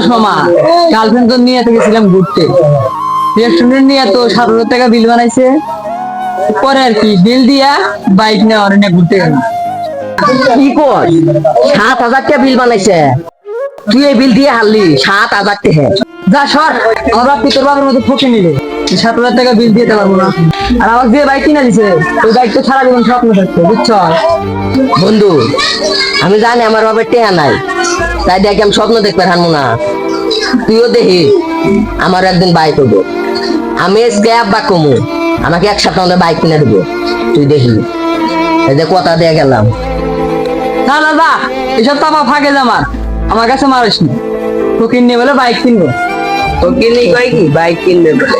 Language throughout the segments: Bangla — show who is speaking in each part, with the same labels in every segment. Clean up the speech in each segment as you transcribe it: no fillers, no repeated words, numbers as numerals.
Speaker 1: সময় গার্লফ্রেন্ড তো নিয়ে গেছিলাম ঘুরতে, রেস্টুরেন্ট নিয়ে তো 7,000 টাকা বিল বানাইছে। পরে আর কি বিল দিয়া বাইক নেওয়ার নিয়ে ঘুরতে গেলাম।
Speaker 2: কি কর 7,000 টাকা বিল বানাইছে? তুই এই বিল দিয়ে হারলি 7,000 টাকা?
Speaker 1: যা সর, আমার বাপ তোর বাবার মতো ঠকে নিলে 7,000 টাকা বিল দিতে পারবো না। আর আমাকে যে বাইক কিনা দিছে ওই বাইক তো সারা জীবন স্বপ্ন থাকতো, বুঝছো?
Speaker 2: বন্ধু আমি জানি আমার বাবার টেয়া নাই, তাই দেখি আমি স্বপ্ন দেখতে পারবো না। তুইও দেখি আমার একদিন বাইক হবো। আমি ক্যাব বা কমু আমাকে 1 সপ্তাহ মধ্যে বাইক কিনে দেবো। তুই দেখি, এই যে কথা দিয়ে গেলাম।
Speaker 1: না না না, এসব তো আমার ফাঁকে জামা, আমার কাছে মারিস না। তো কিনে বলে বাইক কিনবো,
Speaker 2: তো কিনে কয় কি বাইক কিনবে বলে।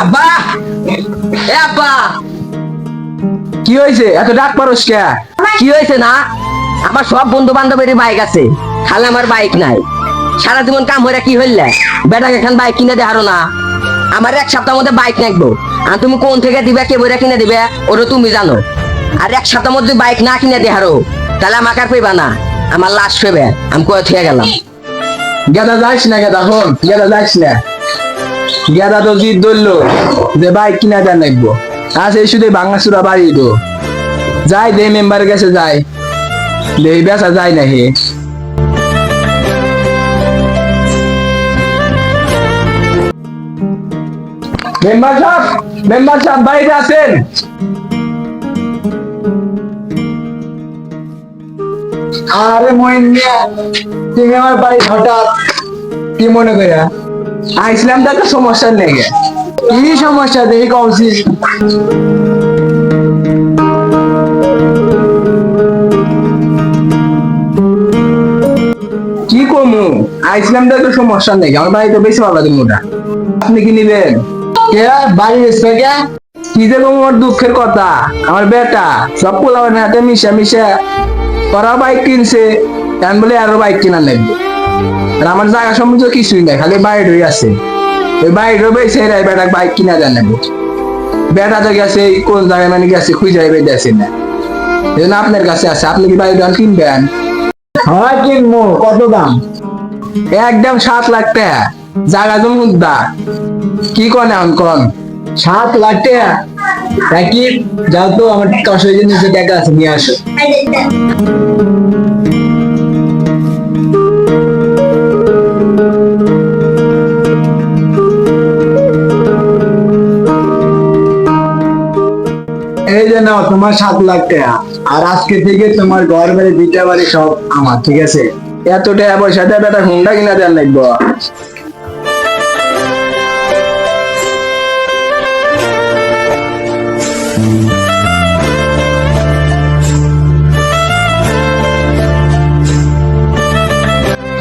Speaker 2: আব্বা, এ আব্বা,
Speaker 1: কি হয়েছে এত ডাক পারস কে?
Speaker 2: কি হয়েছে না? আমার সব বন্ধু বান্ধবের বাইক আছে, খালি আমার বাইক নাই। সারা জীবন কাম হইরা কি হইলে বেটাকে এখান বাইক কিনে দেহারো না? আমার 1 সপ্তাহের মধ্যে বাইক নাকবো, আর তুমি কোন থেকে দিবে কে বইরা কিনে দিবে ওটা তুমি জানো। আর 1 সপ্তাহের মধ্যে বাইক না কিনে দেহারো তাহলে আমাকে আর পেবা না, আমার লাশ পেবে। আমি কয়ে থুয়ে গেলাম।
Speaker 1: গেদা যাইস না, গেদা হন, গেদা যাইস না। গেদা তো জিদ ধরলো যে বাইক কিনা দেন লাগবো, আজ এই শুধু ভাঙাচুরা বাড়ি দো যাই দে মেম্বারের কাছে যাই, দেই বেচা যায় না হে। মেম্বার সাহেব বাড়িতে আছেন? আরে মইন মিয়া, তুমি আমার বাড়ি হঠাৎ কি মনে করে আইসলাম? তো একটা সমস্যা নেই, কি সমস্যা দেখি কমছি। কি কমু আইসলাম তো একটা সমস্যা নেই, আমার বাড়ি তো বেশি ভালো দিন ওটা। আপনি কি নিবেন? কে বাড়ি এসছে কে? কি যে তোমার দুঃখের কথা, আমার বেটা সব পোলাবেন হাতে মিশা মিশা ওরা বাইক কিনছে, আমি বলে আরো বাইক কিনা লাগবে। আর আমার জায়গা সম্বন্ধ কিছুই নাই, খালি বাইর হয়ে আছে। ওই বাইর বেছে বেটা বাইক কিনা দেন লাগবে। বেটা তো গেছে কোন জায়গায় মানে গেছে খুঁজে বেঁধেছে না, এই জন্য আপনার কাছে আছে। আপনি কি বাইক কিনবেন? হয় কিনবো। কত দাম? একদম 7,00,000 টাকা, জায়গা জমুদ্দা। কি কন এখন কন? 7,00,000 টাকা কি? যাও তো আমার কাছে নিচে টাকা আছে, নিয়ে আসো। এই যে নাও তোমার 7,00,000 টাকা, আর আজকে থেকে তোমার ঘর বাড়ি ভিটা বাড়ি সব আমার, ঠিক আছে? এত টাকা পয়সা দিয়ে বেটা হুন্ডা কিনা দেন লাগবো।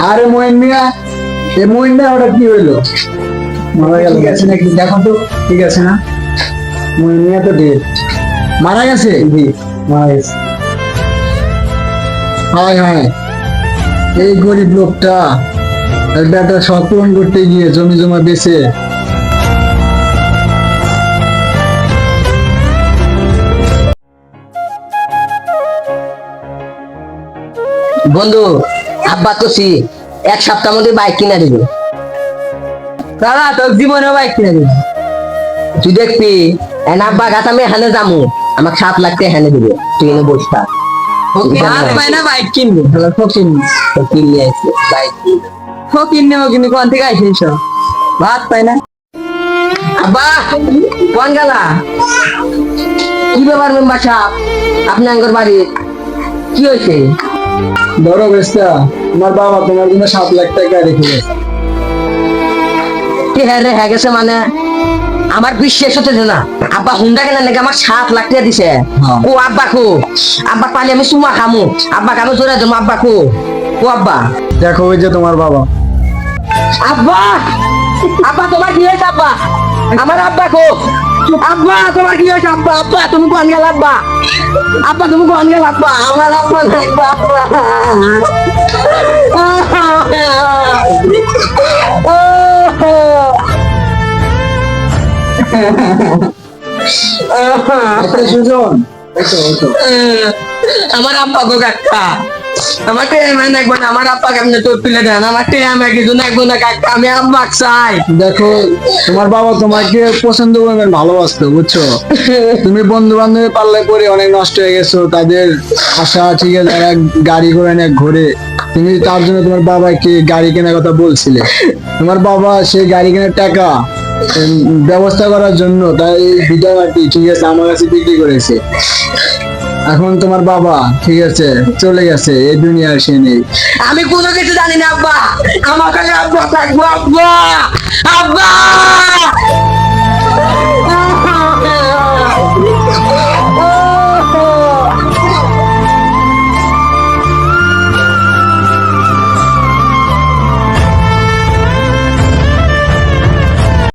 Speaker 1: আরে মইন মিয়া, এই মইন মিয়া ওটা কি হইলো? মারা গেল গেছে নাকি দেখো তো, ঠিক আছে না? মইন মিয়া তো ডেড, মারা গেছে। জি মারা গেছে। হয় হয়, এই গরিব লোকটা বেটা শখ পূরণ করতে গিয়ে জমি জমা বেচে
Speaker 2: বন্ধু আব্বা তো 1 সপ্তাহের মধ্যে বাইক কিনে দিবে।
Speaker 1: দাদা তোর জীবনে বাইক কিনে দিবি।
Speaker 2: তুই দেখবি আব্বা গাছ আমি হানে যামু, আমাকে 7,00,000 টাকা হানে দিবে। তুই এনে বসে থাক।
Speaker 1: হাত পায় না বাইক কিনবো, ফকির
Speaker 2: কিনে আসছে বাইক।
Speaker 1: ফকির নেবো, কিন্তু কোন থেকে আসে সব ভাত পায় না।
Speaker 2: আব্বা কোন গেলা? কি ব্যাপার মেম্বার সাহেব, আপনি আঙ্গর বাড়ি কি হয়েছে?
Speaker 1: বড় বেস্তা, তোমার বাবা তোমার জন্য 7,00,000 টাকা রেখে গেছে।
Speaker 2: কি হ্যাঁ রে হ্যাঁ গেছে মানে? আমার বিশ্বাস হতেছে না। আব্বা হুন্ডা কেনার নাকি আমার 7,00,000 টাকা দিছে। ও আব্বা কো, আব্বা পানি আমি সুমা খামু, আব্বা কামে জোরে জমা। আব্বা কো, ও আব্বা
Speaker 1: দেখো ওই যে তোমার বাবা।
Speaker 2: আব্বা, আব্বা তোমার কি হয়েছে আব্বা? আমার আব্বা কো, আব্বা তোমার কি হয়েছে আব্বা? আব্বা তুমি কোন গেল আব্বা? আব্বা তুমি কোন গেল আব্বা? আমার আব্বা নাই আব্বা।
Speaker 1: সুজন
Speaker 2: আমার আব্বা গো কাকা আমার টেমে নাকবো না, আমার আব্বাকে আপনি তোর তুলে দেন, আমার টেমে কিছু নাকবো না কাকা, আমি আব্বা চাই।
Speaker 3: দেখো তোমার বাবা তোমাকে পছন্দ করবেন, ভালোবাসতো, বুঝছো? তুমি বন্ধু বান্ধবের পাল্লায় পরে অনেক নষ্ট হয়ে গেছো, তাদের আশা ঠিক আছে তারা গাড়ি করে অনেক ঘোরে, তুমি তার জন্য তোমার বাবাকে গাড়ি কেনার কথা বলছিলে। তোমার বাবা সেই গাড়ি কেনার টাকা ব্যবস্থা করার জন্য তাই এই ভিটামাটি ঠিক আছে আমার কাছে বিক্রি করেছে। এখন তোমার বাবা ঠিক আছে চলে গেছে, এই দুনিয়ার সে নেই।
Speaker 2: আমি কোনো কিছু জানি না আব্বা, আমার কাছে আব্বা থাকবো, আব্বা আব্বা।